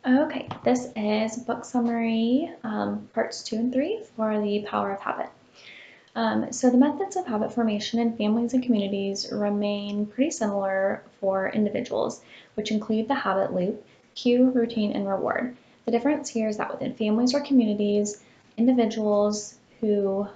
Okay, this is book summary parts 2 and 3 for The Power of Habit. So the methods of habit formation in families and communities remain pretty similar for individuals, which include the habit loop, cue, routine, and reward. The difference here is that within families or communities, individuals who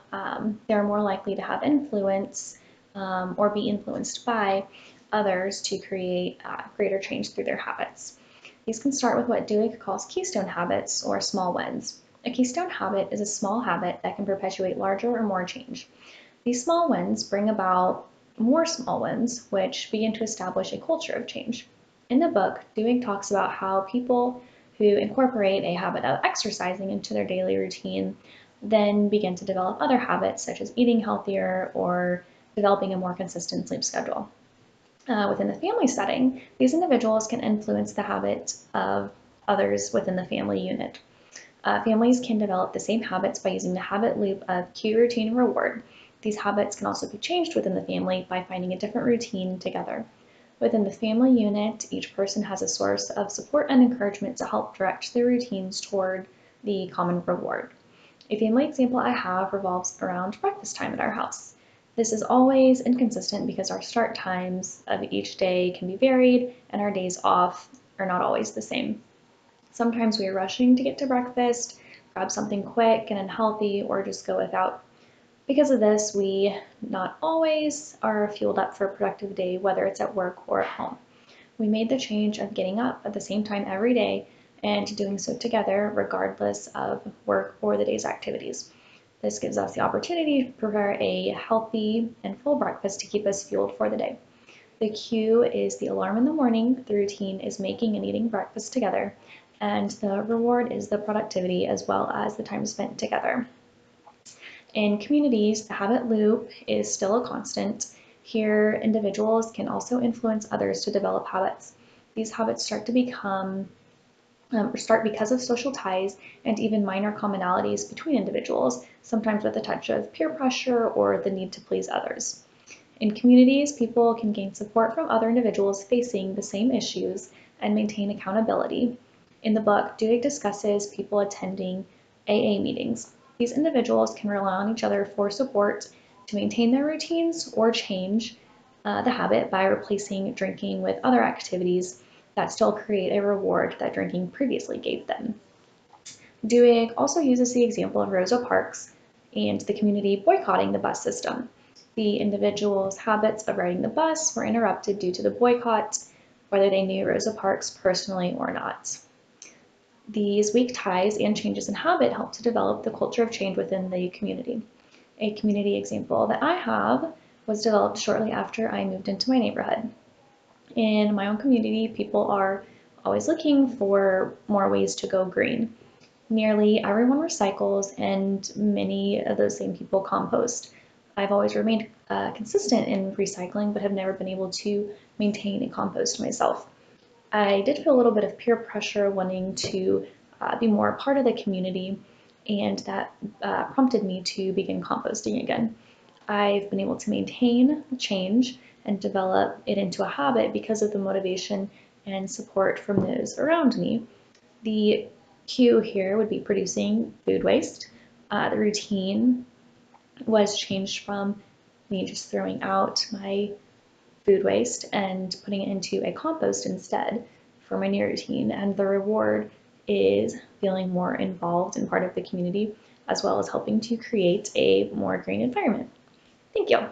they're more likely to have influence or be influenced by others to create greater change through their habits. These can start with what Dewey calls keystone habits or small wins. A keystone habit is a small habit that can perpetuate larger or more change. These small wins bring about more small wins, which begin to establish a culture of change. In the book, Dewey talks about how people who incorporate a habit of exercising into their daily routine then begin to develop other habits such as eating healthier or developing a more consistent sleep schedule. Within the family setting, these individuals can influence the habits of others within the family unit. Families can develop the same habits by using the habit loop of cue, routine, and reward. These habits can also be changed within the family by finding a different routine together. Within the family unit, each person has a source of support and encouragement to help direct their routines toward the common reward. A family example I have revolves around breakfast time at our house. This is always inconsistent because our start times of each day can be varied and our days off are not always the same. Sometimes we are rushing to get to breakfast, grab something quick and unhealthy, or just go without. Because of this, we not always are fueled up for a productive day, whether it's at work or at home. We made the change of getting up at the same time every day and doing so together, regardless of work or the day's activities. This gives us the opportunity to prepare a healthy and full breakfast to keep us fueled for the day. The cue is the alarm in the morning, the routine is making and eating breakfast together, and the reward is the productivity as well as the time spent together. In communities, the habit loop is still a constant. Here, individuals can also influence others to develop habits. These habits start because of social ties and even minor commonalities between individuals, sometimes with a touch of peer pressure or the need to please others. In communities, people can gain support from other individuals facing the same issues and maintain accountability. In the book, Duhigg discusses people attending AA meetings. These individuals can rely on each other for support to maintain their routines or change the habit by replacing drinking with other activities that still create a reward that drinking previously gave them. Duhigg also uses the example of Rosa Parks and the community boycotting the bus system. The individuals' habits of riding the bus were interrupted due to the boycott, whether they knew Rosa Parks personally or not. These weak ties and changes in habit help to develop the culture of change within the community. A community example that I have was developed shortly after I moved into my neighborhood. In my own community, people are always looking for more ways to go green. Nearly everyone recycles, and many of those same people compost. I've always remained consistent in recycling, but have never been able to maintain a compost myself. I did feel a little bit of peer pressure wanting to be more a part of the community, and that prompted me to begin composting again. I've been able to maintain change and develop it into a habit because of the motivation and support from those around me. The cue here would be producing food waste. The routine was changed from me just throwing out my food waste and putting it into a compost instead for my new routine. And the reward is feeling more involved and part of the community, as well as helping to create a more green environment. Thank you.